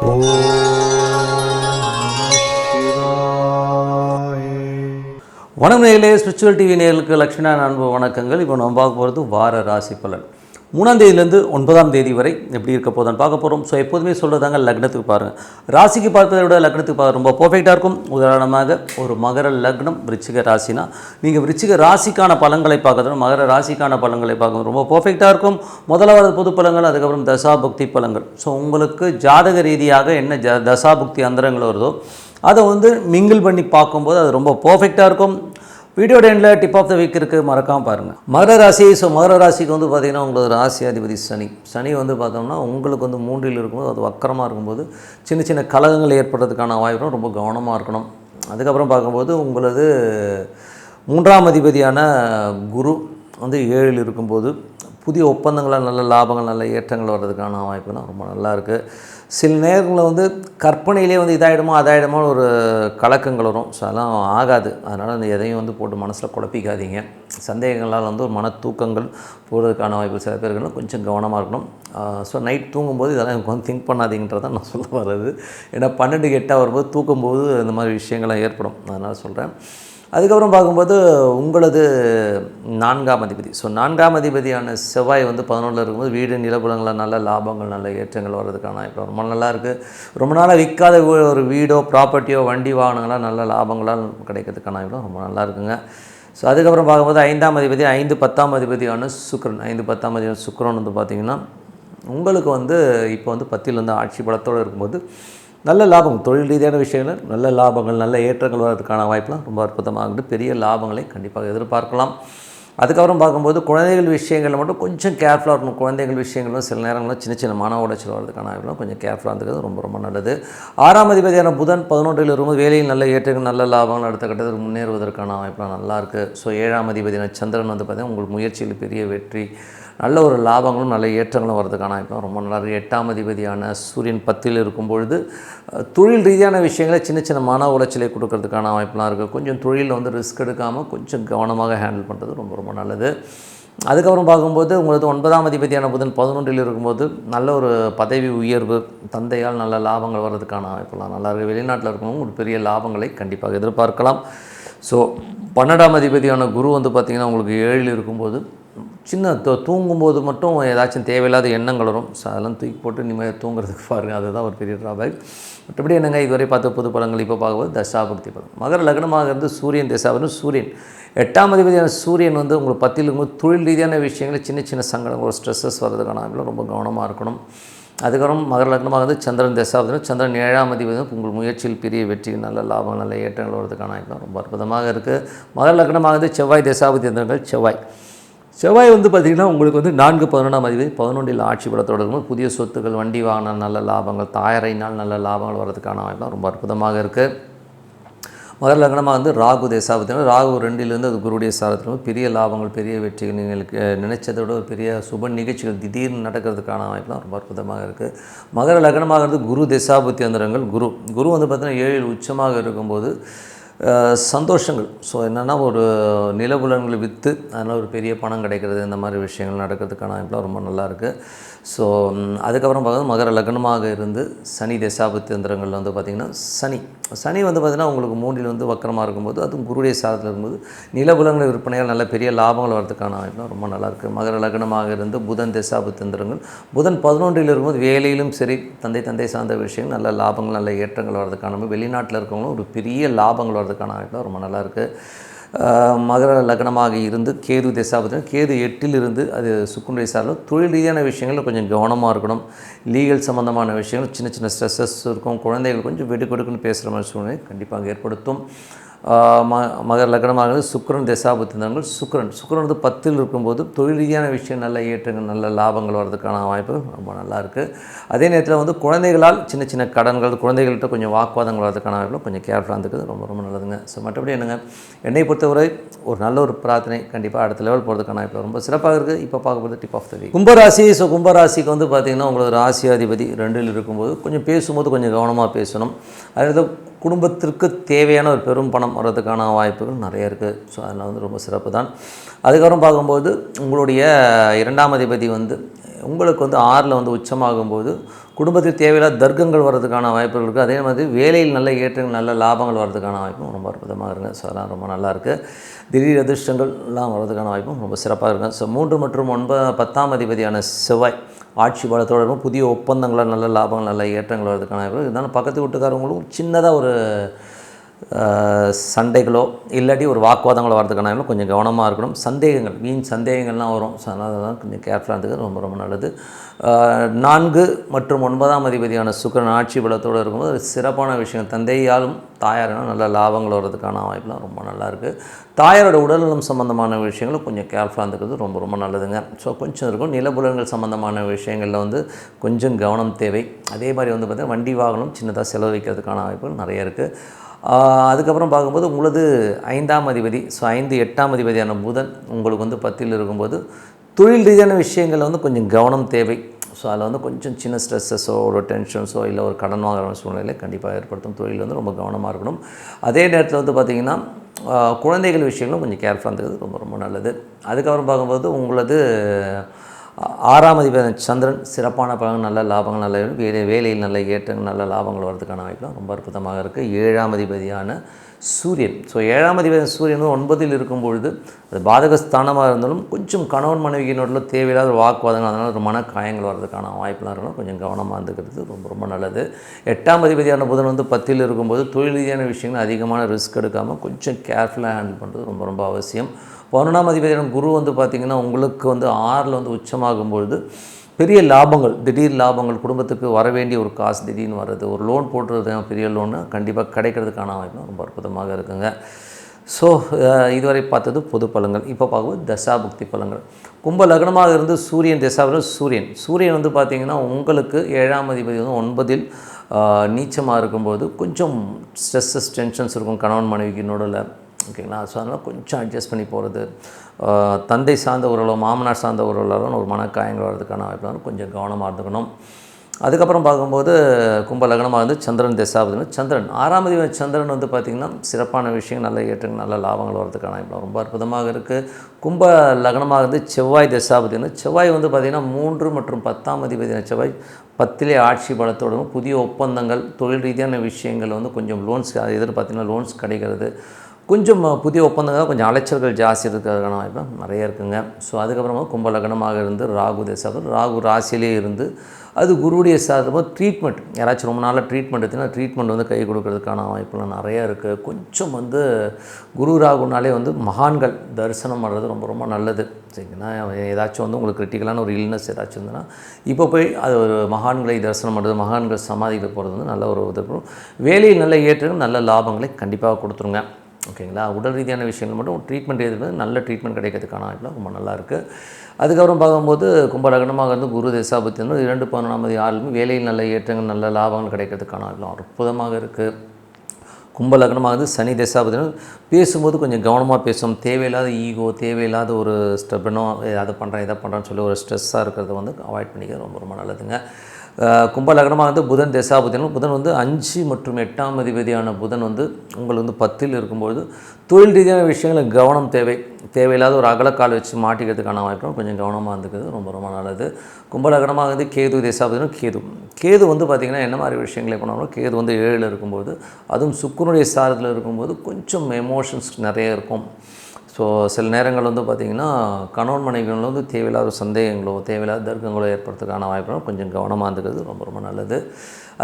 ஓம் சிவாய. வணக்கம் நேயர்களே, ஸ்பிரிச்சுவல் டிவி நேயர்களுக்கு லட்சுமிநாராயண அன்பு வணக்கங்கள். இப்போ நம்ம பார்க்க போகிறது வார ராசி பலன். 3ஆம் தேதியிலேருந்து 9ஆம் தேதி வரை எப்படி இருக்க போதுன்னு பார்க்க போகிறோம். ஸோ எப்போதுமே சொல்கிறதாங்க, லக்னத்துக்கு பாருங்கள். ராசிக்கு பார்ப்பதை விட லக்னத்துக்கு பார்க்க ரொம்ப பர்ஃபெக்டாக இருக்கும். உதாரணமாக ஒரு மகர லக்னம் விருச்சிக ராசினா நீங்கள் விருச்சிக ராசிக்கான பலன்களை பார்க்கறது மகர ராசிக்கான பலன்களை பார்க்கறது ரொம்ப பர்ஃபெக்டாக இருக்கும். முதலாவது பொது பலன்கள், அதுக்கப்புறம் தசாபுக்தி பலன்கள். ஸோ உங்களுக்கு ஜாதக ரீதியாக என்ன தசாபுக்தி அந்தரங்கள் வருதோ அதை மிங்கிள் பண்ணி பார்க்கும்போது அது ரொம்ப பர்ஃபெக்டாக இருக்கும். வீடியோ எண்டில் டிப் ஆஃப் த வீக் இருக்குது, மறக்காமல் பாருங்கள். மகர ராசி. ஸோ மகர ராசிக்கு பார்த்திங்கன்னா உங்களுக்கு ராசி அதிபதி சனி. சனி பார்த்தோம்னா உங்களுக்கு 3ல் இருக்கும்போது அது வக்கரமாக இருக்கும்போது சின்ன சின்ன கலகங்கள் ஏற்படுறதுக்கான வாய்ப்பும் ரொம்ப கவனமாக இருக்கணும். அதுக்கப்புறம் பார்க்கும்போது உங்களது 3ஆம் அதிபதியான குரு 7ல் இருக்கும்போது புதிய ஒப்பந்தங்களால் நல்ல லாபங்கள் நல்ல ஏற்றங்கள் வர்றதுக்கான வாய்ப்புலாம் ரொம்ப நல்லா இருக்குது. சில நேரங்களில் கற்பனையிலே இதாகிடுமோ அதாயிடுமோ ஒரு கலக்கங்கள் வரும். ஸோ அதெல்லாம் ஆகாது. அதனால் அந்த எதையும் போட்டு மனசில் குழப்பிக்காதீங்க. சந்தேகங்களால் ஒரு மன தூக்கங்கள் போகிறதுக்கான வாய்ப்பு சில பேர்கள் கொஞ்சம் கவனமாக இருக்கணும். ஸோ நைட் தூங்கும்போது இதெல்லாம் எனக்கு திங்க் பண்ணாதீங்கன்றதான் நான் சொல்ல வர்றது. ஏன்னா 12க்கு 8 வரும்போது தூக்கும்போது இந்த மாதிரி விஷயங்கள்லாம் ஏற்படும். அதனால் சொல்கிறேன். அதுக்கப்புறம் பார்க்கும்போது உங்களது 4ஆம் அதிபதி. ஸோ 4ஆம் அதிபதியான செவ்வாய் 11ல் இருக்கும்போது வீடு நிலப்புலங்களில் நல்ல லாபங்கள் நல்ல ஏற்றங்கள் வர்றதுக்கான இப்போ ரொம்ப நல்லா இருக்குது. ரொம்ப நாளாக விற்காத ஒரு வீடோ ப்ராப்பர்ட்டியோ வண்டி வாகனங்களாக நல்ல லாபங்களால் கிடைக்கிறதுக்கான இப்போ ரொம்ப நல்லா இருக்குங்க. ஸோ அதுக்கப்புறம் பார்க்கும்போது 5ஆம் அதிபதி 5 10ஆம் அதிபதியான சுக்கிரன் 5 10ஆம் அதிபதி சுக்கிரன் பார்த்திங்கன்னா உங்களுக்கு இப்போ 10ல் ஆட்சி பலத்தோடு இருக்கும்போது நல்ல லாபம், தொழில் ரீதியான விஷயங்கள் நல்ல லாபங்கள் நல்ல ஏற்றங்கள் வர்றதுக்கான வாய்ப்புலாம் ரொம்ப அற்புதமாகிட்டு பெரிய லாபங்களை கண்டிப்பாக எதிர்பார்க்கலாம். அதுக்கப்புறம் பார்க்கும்போது குழந்தைகள் விஷயங்களில் மட்டும் கொஞ்சம் கேர்ஃபுல்லாக இருக்கணும். குழந்தைகள் விஷயங்களும் சில நேரங்களில் சின்ன சின்ன மன உடைச்சல் வர்றதுக்கான வாய்ப்புலாம் கொஞ்சம் கேர்ஃபுல்லாக இருந்துக்கிறது ரொம்ப ரொம்ப நல்லது. 6ஆம் அதிபதியான புதன் 11ல் இருக்கும்போது வேலையில் நல்ல ஏற்றங்கள் நல்ல லாபங்கள் அடுத்த கட்டத்தில் முன்னேறுவதற்கான வாய்ப்புலாம் நல்லாயிருக்கு. ஸோ 7ஆம் அதிபதியான சந்திரன் பார்த்திங்கன்னா உங்களுக்கு முயற்சியில் பெரிய வெற்றி நல்ல ஒரு லாபங்களும் நல்ல ஏற்றங்களும் வர்றதுக்கான வாய்ப்புலாம் ரொம்ப நல்லாயிருக்கு. 8ஆம் அதிபதியான சூரியன் 10ல் இருக்கும்பொழுது தொழில் ரீதியான விஷயங்களை சின்ன சின்ன மன உளைச்சலை கொடுக்கறதுக்கான வாய்ப்புலாம் இருக்குது. கொஞ்சம் தொழிலில் ரிஸ்க் எடுக்காமல் கொஞ்சம் கவனமாக ஹேண்டில் பண்ணுறது ரொம்ப ரொம்ப நல்லது. அதுக்கப்புறம் பார்க்கும்போது உங்களுக்கு 9ஆம் அதிபதியான புதன் 11ல் இருக்கும்போது நல்ல ஒரு பதவி உயர்வு தந்தையால் நல்ல லாபங்கள் வர்றதுக்கான வாய்ப்புலாம் நல்லா இருக்குது. வெளிநாட்டில் இருக்கவங்க ஒரு பெரிய லாபங்களை கண்டிப்பாக எதிர்பார்க்கலாம். ஸோ 12ஆம் அதிபதியான குரு பார்த்திங்கன்னா உங்களுக்கு 7ல் இருக்கும்போது சின்ன தூங்கும்போது மட்டும் ஏதாச்சும் தேவையில்லாத எண்ணங்கள் வரும். ஸோ அதெல்லாம் தூக்கி போட்டு நிம்மதியாக தூங்குறதுக்கு பாருங்கள். அதுதான் ஒரு பெரிய ட்ராபேக். மற்றபடி என்னங்க இதுவரை பார்த்த புது பலங்கள் இப்போ பார்க்கும்போது தசாபக்தி பலம். மகர லக்னமாக இருந்து சூரியன் தசாபதி. சூரியன் 8ஆம் அதிபதியான சூரியன் உங்களுக்கு 10ல் இருக்கும்போது தொழில் ரீதியான விஷயங்கள் சின்ன சின்ன சங்கடங்கள் ஒரு ஸ்ட்ரெஸ்ஸஸ் வர்றதுக்கான வாய்ப்புலாம் ரொம்ப கவனமாக இருக்கணும். அதுக்கப்புறம் மகர லக்னமாக சந்திரன் தசாபதி. சந்திரன் 7ஆம் அதிபதி உங்கள் முயற்சியில் பெரிய வெற்றி நல்ல லாபம் நல்ல ஏற்றங்கள் வர்றதுக்கான வாய்ப்புலாம் ரொம்ப அற்புதமாக இருக்குது. மகர லக்னமாக செவ்வாய் தசாபதி எந்திரங்கள் செவ்வாய் பார்த்திங்கன்னா உங்களுக்கு 4 11ஆம் அதிபதி 11ல் ஆட்சி பலத்தோடு இருக்கும்போது புதிய சொத்துக்கள் வண்டி வாகனம் நல்ல லாபங்கள் தாயாரையினால் நல்ல லாபங்கள் வர்றதுக்கான வாய்ப்புலாம் ரொம்ப அற்புதமாக இருக்குது. மகர லக்னமாக ராகு தேசாபதி. ராகு 2லேருந்து அது குருடைய சாரத்தில் பெரிய லாபங்கள் பெரிய வெற்றிகள் நீங்களுக்கு நினைச்சதோட ஒரு பெரிய சுப நிகழ்ச்சிகள் திடீர்னு நடக்கிறதுக்கான வாய்ப்புலாம் ரொம்ப அற்புதமாக இருக்குது. மகர லக்னமாக குரு தேசாபுத்தி அந்தரங்கள். குரு பார்த்திங்கன்னா 7ல் உச்சமாக இருக்கும்போது சந்தோஷங்கள். ஸோ என்னென்னா ஒரு நிலபுலன்களை விற்று அதனால் ஒரு பெரிய பணம் கிடைக்கிறது இந்த மாதிரி விஷயங்கள் நடக்கிறதுக்கான வாய்ப்புலாம் ரொம்ப நல்லாயிருக்கு. ஸோ அதுக்கப்புறம் பார்க்கும்போது மகர லக்னமாக இருந்து சனி தசாபத்தி அந்தரங்கள் பார்த்திங்கன்னா சனி பார்த்திங்கன்னா உங்களுக்கு 3ல் வக்கரமாக இருக்கும்போது அதுவும் குருடைய சாரத்தில் இருக்கும்போது நிலபுலன்கள் விற்பனைகள் நல்ல பெரிய லாபங்கள் வரதுக்கான வாய்ப்புலாம் ரொம்ப நல்லாயிருக்கு. மகர லக்னமாக இருந்து புதன் தசாபத்தி அந்தரங்கள். புதன் 11ல் இருக்கும்போது வேலையிலும் சரி தந்தை சார்ந்த விஷயங்கள் நல்ல லாபங்கள் நல்ல ஏற்றங்கள் வர்றதுக்கான வெளிநாட்டில் இருக்கவங்களும் ஒரு பெரிய லாபங்கள் வர்றதுக்கான வாய்ப்புலாம் ரொம்ப நல்லாயிருக்கு. மகர லக்னமாக இருந்து கேது தசாபதி. கேது 8ல் இருந்து அது சுக்கிரனுடைய சார்பில் தொழில் ரீதியான விஷயங்களில் கொஞ்சம் கவனமாக இருக்கணும். லீகல் சம்மந்தமான விஷயங்கள் சின்ன சின்ன ஸ்ட்ரெஸ்ஸஸ் இருக்கும். குழந்தைகள் கொஞ்சம் வெடுக்கெடுக்குன்னு பேசுகிற மாதிரி சூழ்நிலை கண்டிப்பாக ஏற்படுத்தும். மகர லக்னமாக சுக்கிரன் தசாபுத்தினங்கள். சுக்கிரன் 10ல் இருக்கும்போது தொழில் ரீதியான விஷயம் நல்ல ஏற்றங்கள் நல்ல லாபங்கள் வர்றதுக்கான வாய்ப்பு ரொம்ப நல்லா இருக்குது. அதே நேரத்தில் குழந்தைகளால் சின்ன சின்ன கடன்கள் குழந்தைகள்கிட்ட கொஞ்சம் வாக்குவாதங்கள் வர்றதுக்கான வாய்ப்பு கொஞ்சம் கேர்ஃபுல்லாக இருந்துக்கிறது ரொம்ப ரொம்ப நல்லதுங்க. ஸோ மற்றபடி என்னங்க என்னை பொறுத்தவரை ஒரு நல்ல ஒரு பிரார்த்தனை கண்டிப்பாக அடுத்த லெவல் போகிறதுக்கான வாய்ப்பு ரொம்ப சிறப்பாக இருக்குது. இப்போ பார்க்கும்போது டிப் ஆஃப் த வீக் கும்பராசி. ஸோ கும்பராசிக்கு பார்த்திங்கன்னா உங்களுக்கு ராசியாதிபதி 2ல் இருக்கும்போது கொஞ்சம் பேசும்போது கொஞ்சம் கவனமாக பேசணும். அதாவது குடும்பத்திற்கு தேவையான ஒரு பெரும் பணம் வர்றதுக்கான வாய்ப்புகள் நிறைய இருக்குது. ஸோ அதில் வந்து ரொம்ப சிறப்பு தான். அதுக்கப்புறம் பார்க்கும்போது உங்களுடைய 2ஆம் அதிபதி வந்து உங்களுக்கு வந்து 6ல் வந்து உச்சமாகும்போது குடும்பத்தில் தேவையில்லாத தர்க்கங்கள் வர்றதுக்கான வாய்ப்புகள் இருக்குது. அதே மாதிரி வேலையில் நல்ல ஏற்றங்கள் நல்ல லாபங்கள் வர்றதுக்கான வாய்ப்பும் ரொம்ப அற்புதமாக இருக்குங்க. ஸோ அதெல்லாம் ரொம்ப நல்லாயிருக்கு. திடீர் அதிர்ஷ்டங்கள்லாம் வர்றதுக்கான வாய்ப்பும் ரொம்ப சிறப்பாக இருக்குங்க. ஸோ 3 மற்றும் 10ஆம் அதிபதியான செவ்வாய் ஆட்சி பலத்தோடு இருக்கும். புதிய ஒப்பந்தங்களால் நல்ல லாபங்கள் நல்ல ஏற்றங்கள் வர்றதுக்கான வாய்ப்பு இருந்தாலும் பக்கத்து வீட்டுக்காரங்களும் சின்னதாக ஒரு சண்டைகளோ இல்லாட்டி ஒரு வாக்குவாதங்களோ வரதுக்கான கொஞ்சம் கவனமாக இருக்கணும். சந்தேகங்கள் வீண் சந்தேகங்கள்லாம் வரும். ஸோ அதனால் கொஞ்சம் கேர்ஃபுல்லாக இருந்தது ரொம்ப ரொம்ப நல்லது. 4 மற்றும் 9ஆம் அதிபதியான சுக்கிரன் ஆட்சி பலத்தோடு இருக்கும்போது ஒரு சிறப்பான விஷயம். தந்தையாலும் தாயாரும் நல்ல லாபங்கள் வர்றதுக்கான வாய்ப்புலாம் ரொம்ப நல்லாயிருக்கு. தாயாரோட உடல்நலம் சம்மந்தமான விஷயங்களும் கொஞ்சம் கேர்ஃபுல்லாக இருந்துக்கிறது ரொம்ப ரொம்ப நல்லதுங்க. ஸோ கொஞ்சம் இருக்கும். நிலபுலன்கள் சம்மந்தமான விஷயங்களில் வந்து கொஞ்சம் கவனம் தேவை. அதே மாதிரி வந்து பார்த்திங்கன்னா வண்டி வாகனம் சின்னதாக செலவு வைக்கிறதுக்கான வாய்ப்புகள் நிறைய இருக்குது. அதுக்கப்புறம் பார்க்கும்போது உங்களது 5ஆம் அதிபதி, ஸோ 5 8ஆம் அதிபதியான புதன் உங்களுக்கு வந்து 10ல் இருக்கும்போது தொழில் ரீதியான விஷயங்களில் வந்து கொஞ்சம் கவனம் தேவை. ஸோ அதில் வந்து கொஞ்சம் சின்ன ஸ்ட்ரெஸ்ஸஸோ ஒரு டென்ஷன்ஸோ இல்லை ஒரு கடன் வாங்குற சூழ்நிலையை கண்டிப்பாக ஏற்படுத்தும். தொழில் வந்து ரொம்ப கவனமாக இருக்கணும். அதே நேரத்தில் வந்து பார்த்திங்கன்னா குழந்தைகள் விஷயங்களும் கொஞ்சம் கேர்ஃபுல்லாக இருந்தது ரொம்ப ரொம்ப நல்லது. அதுக்கப்புறம் பார்க்கும்போது உங்களது 6ஆம் அதிபதி சந்திரன் சிறப்பான பலன்கள் நல்ல லாபங்கள் நல்ல வேலையில் நல்ல ஏற்றங்கள் நல்ல லாபங்கள் வர்றதுக்கான வாய்ப்புலாம் ரொம்ப அற்புதமாக இருக்குது. 7ஆம் அதிபதியான சூரியன், ஸோ 7ஆம் அதிபதி சூரியன் 9ல் இருக்கும்பொழுது அது பாதகஸ்தானமாக இருந்தாலும் கொஞ்சம் கணவன் மனைவியினோட தேவையில்லாத ஒரு வாக்குவாதங்கள் அதனால் ஒரு மனக்காயங்கள் வர்றதுக்கான வாய்ப்புலாம் இருக்கணும். கொஞ்சம் கவனமாக இருந்துக்கிறது ரொம்ப ரொம்ப நல்லது. 8ஆம் அதிபதியான புதன் வந்து 10ல் இருக்கும்போது தொழில் ரீதியான விஷயங்கள் அதிகமான ரிஸ்க் எடுக்காமல் கொஞ்சம் கேர்ஃபுல்லாக ஹேண்டில் பண்ணுறது ரொம்ப ரொம்ப அவசியம். 11ஆம் அதிபதியான குரு வந்து பார்த்திங்கன்னா உங்களுக்கு வந்து 6ல் வந்து உச்சமாகும்பொழுது பெரிய லாபங்கள் திடீர் லாபங்கள் குடும்பத்துக்கு வர வேண்டிய ஒரு காசு திடீர்னு வர்றது ஒரு லோன் போட்டுறது பெரிய லோன்னு கண்டிப்பாக கிடைக்கிறதுக்கான வாய்ப்பு ரொம்ப அற்புதமாக இருக்குங்க. ஸோ இதுவரை பார்த்தது பொது பலன்கள். இப்போ பார்க்கும்போது தசாபுக்தி பலன்கள். கும்ப லக்னமாக இருந்து சூரியன் தசாவில் சூரியன் வந்து பார்த்திங்கன்னா உங்களுக்கு 7ஆம் அதிபதி வந்து 9ல் நீச்சமாக இருக்கும்போது கொஞ்சம் ஸ்ட்ரெஸ்ஸஸ் டென்ஷன்ஸ் இருக்கும் கணவன் மனைவிக்கு நடுவில். ஓகேங்களா? ஸோ அதனால் கொஞ்சம் அட்ஜஸ்ட் பண்ணி போகிறது, தந்தை சார்ந்த உறவோ மாமனார் சார்ந்த உறவுகளோ ஒரு மனக்காயங்கள் வர்றதுக்கான வாய்ப்பு கொஞ்சம் கவனமாக இருந்துக்கணும். அதுக்கப்புறம் பார்க்கும்போது கும்ப லக்னமாக வந்து சந்திரன் தசாபதி சந்திரன் 6ஆம் அதிபதி சந்திரன் வந்து பார்த்திங்கன்னா சிறப்பான விஷயம் நல்ல ஏற்றங்கள் நல்ல லாபங்கள் வர்றதுக்கான வாய்ப்பு ரொம்ப அற்புதமாக இருக்குது. கும்ப லக்னமாக இருந்து செவ்வாய் தசாபதினு செவ்வாய் வந்து பார்த்திங்கன்னா 3 மற்றும் 10ஆம் அதிபதியான செவ்வாய் 10லே ஆட்சி பலத்தோடும் புதிய ஒப்பந்தங்கள் தொழில் ரீதியான விஷயங்கள் வந்து கொஞ்சம் லோன்ஸ் பார்த்திங்கன்னா லோன்ஸ் கிடைக்கிறது கொஞ்சம் புதிய ஒப்பந்தங்கள் கொஞ்சம் அலைச்சல்கள் ஜாஸ்தி இருக்கிறதுக்கான வாய்ப்பு நிறைய இருக்குங்க. ஸோ அதுக்கப்புறமா கும்ப லக்னமாக இருந்து ராகு தசாபதி ராகு ராசியிலே இருந்து அது குருவுடைய சாதமாக ட்ரீட்மெண்ட் யாராச்சும் ரொம்ப நாளாக ட்ரீட்மெண்ட் எடுத்திங்கன்னா ட்ரீட்மெண்ட் வந்து கை கொடுக்கறதுக்கான வாய்ப்புலாம் நிறையா இருக்குது. கொஞ்சம் வந்து குரு ராகுனாலே வந்து மகான்கள் தரிசனம் பண்ணுறது ரொம்ப ரொம்ப நல்லது. சரிங்களா? ஏதாச்சும் வந்து உங்களுக்கு கிரிட்டிக்கலான ஒரு இல்னஸ் ஏதாச்சும் இருந்ததுன்னா இப்போ போய் அது ஒரு மகான்களை தரிசனம் பண்ணுறது மகான்கள் சமாதியில் போகிறது வந்து நல்ல ஒரு உதவும். வேலையில் நல்ல ஏற்றங்கள் நல்ல லாபங்களை கண்டிப்பாக கொடுத்துருங்க. ஓகேங்களா? உடல் ரீதியான விஷயங்கள் மட்டும் ட்ரீட்மெண்ட் எதுவும் நல்ல ட்ரீட்மெண்ட் கிடைக்கிறதுக்கான வாய்ப்புலாம் ரொம்ப நல்லாயிருக்கு. அதுக்கப்புறம் பார்க்கும்போது கும்ப லக்னமாக இருந்து குரு தசாபதி 2 11ஆம் 6லும் வேலையில் நல்ல ஏற்றங்கள் நல்ல லாபங்கள் கிடைக்கிறதுக்கான வாய்ப்புலாம் அற்புதமாக இருக்குது. கும்ப லக்னமாக இருந்து சனி தசாபதி பேசும்போது கொஞ்சம் கவனமாக பேசும். தேவையில்லாத ஈகோ தேவையில்லாத ஒரு ஸ்டெப்னோ அதை பண்ணுறேன் இதை பண்ணுறேன்னு சொல்லி ஒரு ஸ்ட்ரெஸ்ஸாக இருக்கிறத வந்து அவாய்ட் பண்ணிக்க ரொம்ப ரொம்ப நல்லதுங்க. கும்ப லக்னமாக வந்து புதன் தசாபதினும் புதன் வந்து 5 மற்றும் 8ஆம் அதிபதியான புதன் வந்து உங்களுக்கு வந்து 10ல் இருக்கும்போது தொழில் ரீதியான விஷயங்கள் கவனம் தேவையில்லாத ஒரு அகலக்கால் வச்சு மாட்டிக்கிறதுக்கான வாய்ப்பும் கொஞ்சம் கவனமாக இருந்துக்கிறது ரொம்ப ரொம்ப நல்லது. கும்ப லக்னமாக வந்து கேது தசாபதினும் கேது வந்து பார்த்திங்கன்னா என்ன மாதிரி விஷயங்களை பண்ணாலும் கேது வந்து 7ல் இருக்கும்போது அதுவும் சுக்கிரனுடைய சாரத்தில் இருக்கும்போது கொஞ்சம் எமோஷன்ஸ் நிறைய இருக்கும். ஸோ சில நேரங்கள் வந்து பார்த்திங்கன்னா கணவன் மனைவிகள் வந்து தேவையில்லாத சந்தேகங்களோ தேவையில்லாத தர்க்கங்களோ ஏற்படுறதுக்கான வாய்ப்புகளும் கொஞ்சம் கவனமாக இருந்துக்கிறது ரொம்ப ரொம்ப நல்லது.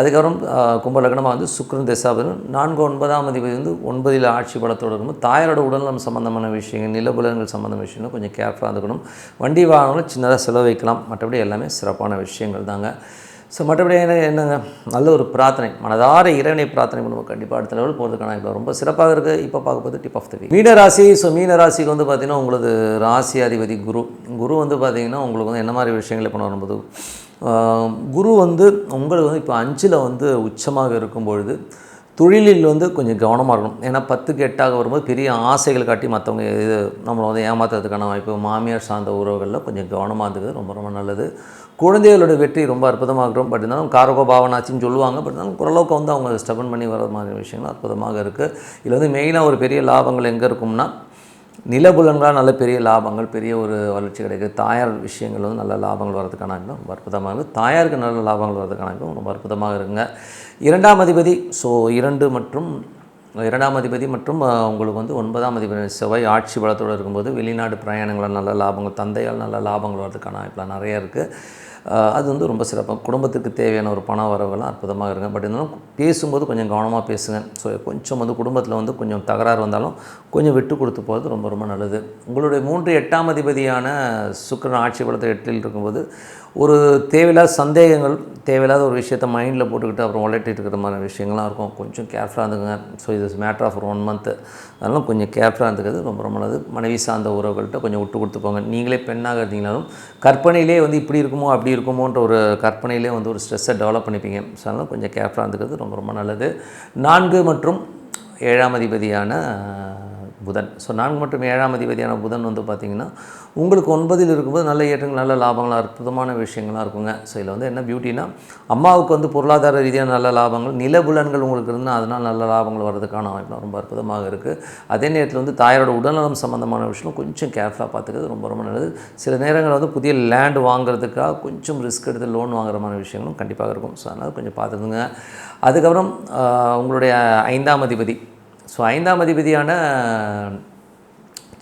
அதுக்கப்புறம் கும்ப லக்னமாக வந்து சுக்கிரன் தசாபதி 4 9ஆம் அதிபதி வந்து 9ல் ஆட்சி பலத்தோடு இருக்கும்போது தாயாரோட உடல்நலம் சம்மந்தமான விஷயங்கள் நிலபுலன்கள் சம்மந்தமான விஷயங்கள் கொஞ்சம் கேர்ஃபுல்லாக இருந்துக்கணும். வண்டி வாகனங்களும் சின்னதாக செலவு வைக்கலாம். மற்றபடி எல்லாமே சிறப்பான விஷயங்கள் தாங்க. ஸோ மற்றபடி என்னங்க நல்ல ஒரு பிரார்த்தனை மனதார இறைவனை பிரார்த்தனை பண்ணுவோம். கண்டிப்பாக அடுத்த லெவல் போகிறதுக்கான இப்போ ரொம்ப சிறப்பாக இருக்குது. இப்போ பார்க்கும்போது டிப் ஆஃப் த வீக் மீனராசி. ஸோ மீனராசிக்கு வந்து பார்த்திங்கன்னா உங்களது ராசி அதிபதி குரு வந்து பார்த்திங்கன்னா உங்களுக்கு வந்து என்ன மாதிரி விஷயங்களை பண்ண வரும்போது குரு வந்து உங்களுக்கு வந்து இப்போ 5ல் வந்து உச்சமாக இருக்கும்பொழுது தொழிலில் வந்து கொஞ்சம் கவனமாக இருக்கணும். ஏன்னா 10க்கு 8ஆக வரும்போது பெரிய ஆசைகள் காட்டி மற்றவங்க இது நம்மளை வந்து ஏமாற்றுறதுக்கான வாய்ப்பு. மாமியார் சார்ந்த உறவுகளில் கொஞ்சம் கவனமாக இருந்தது ரொம்ப ரொம்ப நல்லது. குழந்தைகளோட வெற்றி ரொம்ப அற்புதமாக இருக்கும். பட் இருந்தாலும் காரகோ பாவனாச்சின்னு சொல்லுவாங்க. பட் இருந்தாலும் ஓரளவுக்கு வந்து அவங்க ஸ்டபன் பண்ணி வர மாதிரி விஷயங்கள் அற்புதமாக இருக்குது. இதில் வந்து மெயினாக ஒரு பெரிய லாபங்கள் எங்கே இருக்கும்னா, நிலபுலன்களாக நல்ல பெரிய லாபங்கள், பெரிய ஒரு வளர்ச்சி கிடைக்குது. தாயார் விஷயங்கள் வந்து நல்ல லாபங்கள் வரதுக்கான ரொம்ப அற்புதமாக இருக்குது. தாயாருக்கு நல்ல லாபங்கள் வரதுக்கான ரொம்ப அற்புதமாக இருக்குங்க. 2ஆம் அதிபதி மற்றும் உங்களுக்கு வந்து 9ஆம் அதிபதி செவ்வாய் ஆட்சி பலத்தோடு இருக்கும்போது வெளிநாடு பிரயாணங்களால் நல்ல லாபங்கள், தந்தையால் நல்ல லாபங்கள் வரதுக்கான வாய்ப்புலாம் நிறையா இருக்குது. அது வந்து ரொம்ப சிறப்பாக குடும்பத்துக்கு தேவையான ஒரு பண வரவுகள்லாம் அற்புதமாக இருக்குங்க. பட் இருந்தாலும் பேசும்போது கொஞ்சம் கவனமாக பேசுங்க. ஸோ கொஞ்சம் வந்து குடும்பத்தில் வந்து கொஞ்சம் தகராறு வந்தாலும் கொஞ்சம் விட்டு கொடுத்து போகிறது ரொம்ப ரொம்ப நல்லது. உங்களுடைய 8ஆம் அதிபதியான சுக்கிரன் ஆட்சி பலத்தில் 8ல் இருக்கும்போது ஒரு தேவையில்லாத சந்தேகங்கள், தேவையில்லாத ஒரு விஷயத்தை மைண்டில் போட்டுக்கிட்டு அப்புறம் உலட்டிட்டு இருக்கிற மாதிரி விஷயங்கள்லாம் இருக்கும். கொஞ்சம் கேர்ஃபுல்லாக இருந்துங்க. ஸோ இது மேட்டர் ஆஃப் 1 மந்த்து. அதனால் கொஞ்சம் கேர்ஃபுல்லாக இருந்துக்கிறது ரொம்ப ரொம்ப நல்லது. மனைவி சார்ந்த உறவுகள்கிட்ட கொஞ்சம் விட்டு கொடுத்து போங்க. நீங்களே பெண்ணாக இருந்தீங்கனாலும் கற்பனையிலே வந்து இப்படி இருக்குமோ அப்படி இருக்குமோன்ற ஒரு கற்பனையிலே வந்து ஒரு ஸ்ட்ரெஸ்ஸை டெவலப் பண்ணிப்பீங்க. ஸோ அதனால் கொஞ்சம் கேர்ஃபுல்லாக இருந்துக்கிறது ரொம்ப ரொம்ப நல்லது. 4 மற்றும் 7ஆம் அதிபதியான புதன். ஸோ 4 மற்றும் 7ஆம் அதிபதியான புதன் வந்து பார்த்திங்கன்னா உங்களுக்கு 9ல் இருக்கும்போது நல்ல ஏற்றங்கள், நல்ல லாபங்கள், அற்புதமான விஷயங்கள்லாம் இருக்குங்க. ஸோ இதில் வந்து என்ன பியூட்டினா, அம்மாவுக்கு வந்து பொருளாதார ரீதியான நல்ல லாபங்கள், நிலபுலன்கள் உங்களுக்கு இருந்தால் அதனால் நல்ல லாபங்கள் வர்றதுக்கான வாய்ப்புலாம் ரொம்ப அற்புதமாக இருக்குது. அதே நேரத்தில் வந்து தாயாரோட உடல்நலம் சம்மந்தமான விஷயம் கொஞ்சம் கேர்ஃபுல்லாக பார்த்துக்கிறது ரொம்ப ரொம்ப நல்லது. சில நேரங்கள் வந்து புதிய லேண்ட் வாங்குறதுக்காக கொஞ்சம் ரிஸ்க் எடுத்து லோன் வாங்குற மாதிரி விஷயங்களும் கண்டிப்பாக இருக்கும். ஸோ அதனால் கொஞ்சம் பார்த்துக்குங்க. அதுக்கப்புறம் உங்களுடைய 5ஆம் அதிபதி. ஸோ 5ஆம் அதிபதியான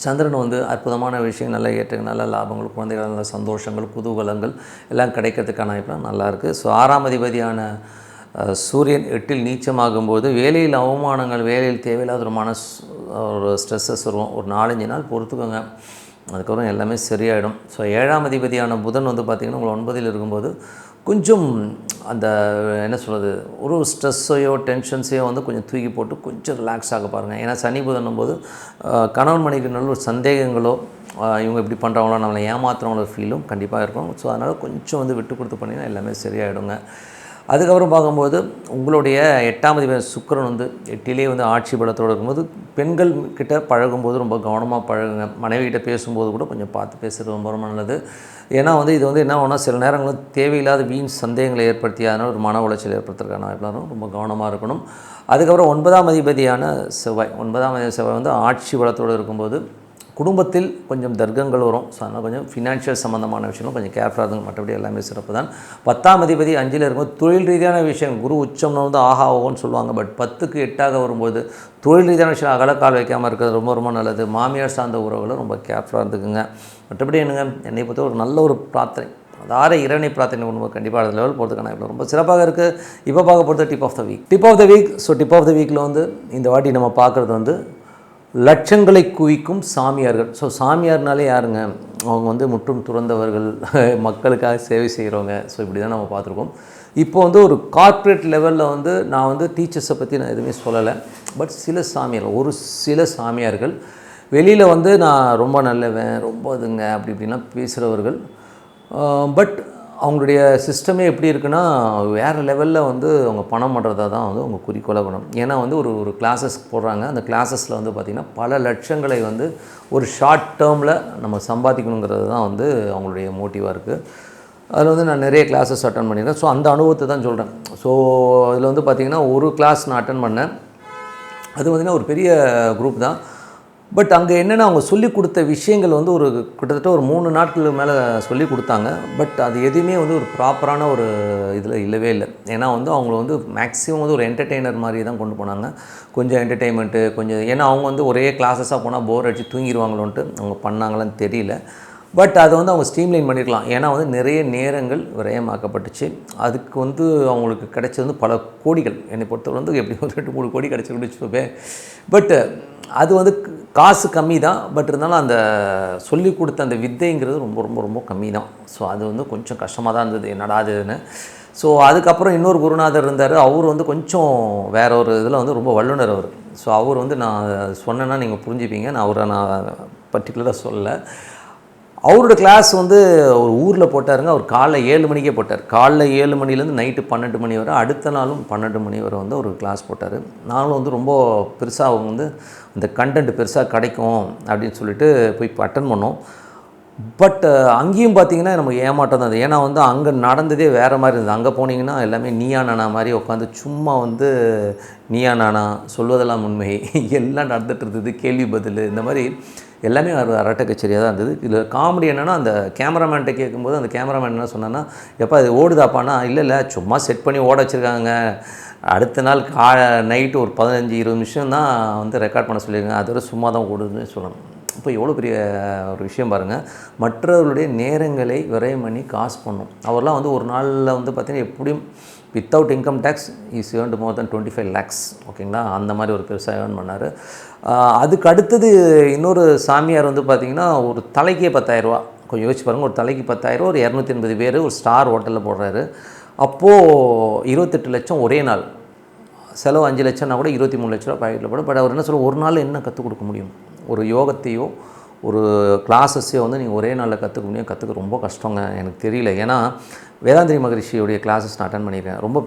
சந்திரன் வந்து அற்புதமான விஷயம், நல்ல ஏற்றங்கள், நல்ல லாபங்கள், குழந்தைகள் நல்ல சந்தோஷங்கள், குதூகலங்கள் எல்லாம் கிடைக்கிறதுக்கான வாய்ப்புலாம் நல்லாயிருக்கு. ஸோ 6ஆம் அதிபதியான சூரியன் 8ல் நீச்சமாகும்போது வேலையில் அவமானங்கள், வேலையில் தேவையில்லாத ஒரு ஸ்ட்ரெஸ்ஸஸ் வரும். ஒரு 4-5 நாள் பொறுத்துக்கோங்க, அதுக்கப்புறம் எல்லாமே சரியாயிடும். ஸோ 7ஆம் அதிபதியான புதன் வந்து பார்த்திங்கன்னா உங்களை 9ல் இருக்கும்போது கொஞ்சம் அந்த என்ன சொல்கிறது, ஒரு ஸ்ட்ரெஸ்ஸையோ டென்ஷன்ஸையோ வந்து கொஞ்சம் தூக்கி போட்டு கொஞ்சம் ரிலாக்ஸ் ஆக பாருங்கள். ஏன்னா சனி புதன்னும் போது கணவன் மனைவிக்கு நல்ல ஒரு சந்தேகங்களோ, இவங்க இப்படி பண்ணுறவங்களோ, நம்மளை ஏமாத்துறவங்களோ ஃபீலும் கண்டிப்பாக இருக்கும். ஸோ அதனால் கொஞ்சம் வந்து விட்டு கொடுத்து பண்ணிங்கன்னா எல்லாமே சரியாயிடுங்க. அதுக்கப்புறம் பார்க்கும்போது உங்களுடைய 8ஆம் அதிபதி சுக்கிரன் வந்து 8லே வந்து ஆட்சி பலத்தோடு இருக்கும்போது பெண்கள் கிட்ட பழகும்போது ரொம்ப கவனமாக பழகுங்க. மனைவிகிட்ட பேசும்போது கூட கொஞ்சம் பார்த்து பேசுகிறது ரொம்ப ரொம்ப நல்லது. ஏன்னா வந்து இது வந்து என்ன ஆகும்னா, சில நேரங்களில் தேவையில்லாத வீண் சந்தேகங்களை ஏற்படுத்தி அதனால் ஒரு மன உளைச்சல் ஏற்படுத்துறதுக்கான வாய்ப்புலாம் ரொம்ப கவனமாக இருக்கணும். அதுக்கப்புறம் 9ஆம் அதிபதியான செவ்வாய் வந்து ஆட்சி பலத்தோடு இருக்கும்போது குடும்பத்தில் கொஞ்சம் தர்க்கங்கள் வரும். ஸோ அதனால் கொஞ்சம் ஃபினான்ஷியல் சம்மந்தமான விஷயங்களும் கொஞ்சம் கேர்ஃபுல்லாக இருக்கும். மற்றபடி எல்லாமே சிறப்பு தான். 10ஆம் அதிபதி 5ல் இருக்கும்போது தொழில் ரீதியான விஷயம், குரு உச்சம்னு வந்து ஆஹா ஓன்னு சொல்லுவாங்க. பட் 10க்கு 8ஆக வரும்போது தொழில் ரீதியான விஷயம் அகலக்கால் வைக்காமல் இருக்கிறது ரொம்ப ரொம்ப நல்லது. மாமியார் சார்ந்த உறவுகளை ரொம்ப கேர்ஃபுல்லாக இருந்துக்குங்க. மற்றபடி என்னங்க, என்னை பொறுத்த ஒரு நல்ல ஒரு பிரார்த்தனை, அதார இறைவனை பிரார்த்தனை பண்ணும்போது கண்டிப்பாக அடுத்த லெவல் போகிறதுக்கான இப்போ ரொம்ப சிறப்பாக இருக்குது. இப்போ பார்க்க போகிறது tip of the week. So tip of the வீக்கில் வந்து இந்த வாட்டி நம்ம பார்க்குறது வந்து லட்சங்களை குவிக்கும் சாமியார்கள். ஸோ சாமியார்னாலே யாருங்க, அவங்க வந்து முற்றும் துறந்தவர்கள், மக்களுக்காக சேவை செய்கிறவங்க. ஸோ இப்படி தான் நம்ம பார்த்துருக்கோம். இப்போ வந்து ஒரு கார்ப்பரேட் லெவலில் வந்து நான் வந்து டீச்சர்ஸை பற்றி நான் எதுவுமே சொல்லலை. பட் ஒரு சில சாமியார்கள் வெளியில் வந்து நான் ரொம்ப நல்லவன், ரொம்ப இதுங்க அப்படி இப்படின்லாம் பேசுகிறவர்கள். பட் அவங்களுடைய சிஸ்டமே எப்படி இருக்குன்னா, வேறு லெவலில் வந்து அவங்க பணம் பண்ணுறதா தான் வந்து அவங்க குறிக்கோளாக பண்ணணும். ஏன்னா வந்து ஒரு கிளாஸஸ் போடுறாங்க. அந்த கிளாஸஸில் வந்து பார்த்திங்கன்னா பல லட்சங்களை வந்து ஒரு ஷார்ட் டேர்மில் நம்ம சம்பாதிக்கணுங்கிறது தான் வந்து அவங்களுடைய மோட்டிவாக இருக்குது. அதில் வந்து நான் நிறைய கிளாஸஸ் அட்டன் பண்ணியிருக்கேன். ஸோ அந்த அனுபவத்தை தான் சொல்கிறேன். ஸோ இதில் வந்து பார்த்திங்கன்னா ஒரு கிளாஸ் நான் அட்டன் பண்ணேன். அது பார்த்திங்கன்னா ஒரு பெரிய குரூப் தான். பட் அங்கே என்னென்னா, அவங்க சொல்லிக் கொடுத்த விஷயங்கள் வந்து கிட்டத்தட்ட ஒரு 3 நாட்களுக்கு மேலே சொல்லி கொடுத்தாங்க. பட் அது எதுவுமே வந்து ஒரு ப்ராப்பரான ஒரு இதில் இல்லவே இல்லை. ஏன்னா வந்து அவங்கள வந்து மேக்ஸிமம் வந்து ஒரு என்டர்டெய்னர் மாதிரி தான் கொண்டு போனாங்க. கொஞ்சம் என்டர்டெயின்மெண்ட்டு கொஞ்சம், ஏன்னா அவங்க வந்து ஒரே கிளாஸஸாக போனால் போர் அடிச்சு தூங்கிடுவாங்களோன்ட்டு அவங்க பண்ணாங்களான்னு தெரியல. பட் அதை வந்து அவங்க ஸ்ட்ரீம்லைன் பண்ணியிருக்கலாம். ஏன்னா வந்து நிறைய நேரங்கள் விரயமாக்கப்பட்டுச்சு. அதுக்கு வந்து அவங்களுக்கு கிடைச்சது வந்து பல கோடிகள். என்னை பொறுத்தவரை வந்து எப்படியும் 2-3 கோடி கிடச்சிக்கிட்டு வச்சுப்பேன். பட் அது வந்து காசு கம்மி தான். பட் இருந்தாலும் அந்த சொல்லிக் கொடுத்த அந்த வித்தைங்கிறது ரொம்ப ரொம்ப ரொம்ப கம்மி தான். ஸோ அது வந்து கொஞ்சம் கஷ்டமாக தான் இருந்தது, என்னடா அதுன்னு. ஸோ அதுக்கப்புறம் இன்னொரு குருநாதர் இருந்தார். அவர் வந்து கொஞ்சம் வேற ஒரு இதில் வந்து ரொம்ப வல்லுனர் அவர். ஸோ அவர் வந்து நான் சொன்னேன்னா நீங்கள் புரிஞ்சுப்பீங்க. நான் அவரை பர்டிகுலராக சொல்லலை. அவரோட கிளாஸ் வந்து ஒரு ஊரில் போட்டாருங்க. அவர் காலைல 7 மணிக்கே போட்டார். காலைல 7 மணிலேருந்து நைட்டு 12 மணி வரை, அடுத்த நாளும் 12 மணி வரை வந்து ஒரு கிளாஸ் போட்டார். நானும் வந்து ரொம்ப பெருசாக அவங்க வந்து அந்த கண்டென்ட் பெருசாக கிடைக்கும் அப்படின்னு சொல்லிட்டு போய் அட்டன் பண்ணோம். பட் அங்கேயும் பார்த்தீங்கன்னா நமக்கு ஏமாற்றம் தான். ஏன்னா வந்து அங்கே நடந்ததே வேறு மாதிரி இருந்தது. அங்கே போனீங்கன்னா எல்லாமே நீயா நானா மாதிரி உட்காந்து சும்மா வந்து நீயா நானா சொல்வதெல்லாம் உண்மை எல்லாம் நடந்துகிட்டு இருந்தது. கேள்வி பதில் இந்த மாதிரி எல்லாமே ஒரு அரட்டை கச்சேரியாக தான் இருந்தது. இதில் காமெடி என்னென்னா, அந்த கேமராமேன்ட்ட கேட்கும்போது அந்த கேமராமேன் என்ன சொன்னான்னா, எப்போ அது ஓடுதாப்பானா, இல்லை சும்மா செட் பண்ணி ஓட வச்சுருக்காங்க, அடுத்த நாள் நைட்டு ஒரு 15-20 நிமிஷம் தான் வந்து ரெக்கார்ட் பண்ண சொல்லியிருக்காங்க, அதோட சும்மா தான் ஓடுதுன்னு சொல்லணும். இப்போ எவ்வளோ பெரிய ஒரு விஷயம் பாருங்கள். மற்றவர்களுடைய நேரங்களை விரயம் பண்ணி காசு பண்ணும். அவர்லாம் வந்து ஒரு நாளில் வந்து பார்த்திங்கன்னா எப்படியும் without income tax is earned more than 25 lakhs. ஓகேங்களா, அந்த மாதிரி ஒரு பெருசாக ஏர்ன் பண்ணார். அதுக்கு அடுத்தது இன்னொரு சாமியார் வந்து பார்த்திங்கன்னா ஒரு தலைக்கே 10,000 ரூபா. கொஞ்சம் யோசிச்சு பாருங்கள், ஒரு தலைக்கு 10,000 ஒரு 280 பேர் ஒரு ஸ்டார் ஹோட்டலில் போடுறாரு. அப்போது 28 லட்சம் ஒரே நாள் செலவு. 5 லட்சம்னா கூட 23 லட்ச ரூபா பாக்கெட்டில் போட. பட் அவர் என்ன சொல்ல, ஒரு நாள் என்ன கற்றுக் கொடுக்க முடியும்? ஒரு யோகத்தையோ ஒரு கிளாஸஸையோ வந்து நீங்கள் ஒரே நாளில் கற்றுக்க முடியும். கற்றுக்க ரொம்ப கஷ்டங்க, எனக்கு தெரியல. ஏன்னா வேதாந்திரி மகரிஷியோடைய கிளாஸஸ் நான் அட்டன் பண்ணியிருக்கேன். ரொம்ப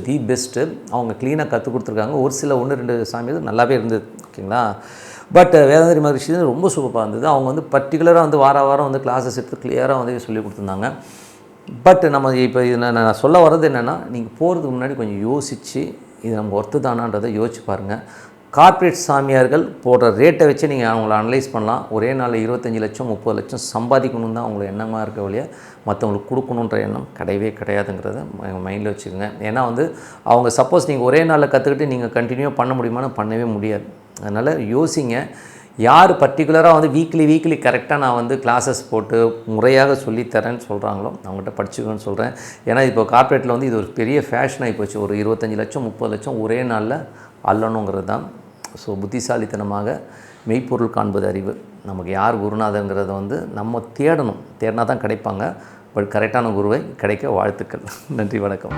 தி பெஸ்ட்டு. அவங்க க்ளீனாக கற்றுக் கொடுத்துருக்காங்க. ஒரு சில 1-2 சாமி நல்லாவே இருந்தது. ஓகேங்களா, பட் வேதாந்திரி மகரிஷி ரொம்ப சூப்பராக இருந்தது. அவங்க வந்து பர்டிகுலராக வந்து வாரம் வந்து கிளாஸஸ் எடுத்து கிளியராக வந்து சொல்லி கொடுத்துருந்தாங்க. பட் நம்ம இப்போ இது நான் சொல்ல வர்றது என்னென்னா, நீங்கள் போகிறதுக்கு முன்னாடி கொஞ்சம் யோசித்து இது நமக்கு ஒர்த்து தானான்றதை யோசிச்சு பாருங்கள். கார்ப்பரேட் சாமியார்கள் போடுற ரேட்டை வச்சு நீங்கள் அவங்கள அனலைஸ் பண்ணலாம். ஒரே நாளில் 25 லட்சம் 30 லட்சம் சம்பாதிக்கணும் தான் அவங்கள எண்ணமாக இருக்க வழியாக மற்றவங்களுக்கு கொடுக்கணுன்ற எண்ணம் கிடையவே கிடையாதுங்கிறத மைண்டில் வச்சுக்கோங்க. ஏன்னா வந்து அவங்க சப்போஸ் நீங்கள் ஒரே நாளில் கற்றுக்கிட்டு நீங்கள் கண்டினியூ பண்ண முடியுமான்னு பண்ணவே முடியாது. அதனால் யோசிங்க. யார் பர்டிகுலராக வந்து வீக்லி கரெக்டாக நான் வந்து கிளாஸஸ் போட்டு முறையாக சொல்லித்தரேன்னு சொல்கிறாங்களோ அவங்ககிட்ட படிச்சுக்கணும்னு சொல்கிறேன். ஏன்னா இப்போ கார்ப்பரேட்டில் வந்து இது ஒரு பெரிய ஃபேஷன் ஆகி போச்சு. ஒரு 25 லட்சம் 30 லட்சம் ஒரே நாளில் அள்ளணுங்கிறது தான். ஸோ புத்திசாலித்தனமாக மெய்ப்பொருள் காண்பது அறிவு. நமக்கு யார் குருநாதங்கிறத வந்து நம்ம தேடினா தான் கிடைப்பாங்க. பட் கரெக்டான குருவை கிடைக்க வாழ்த்துக்கள். நன்றி, வணக்கம்.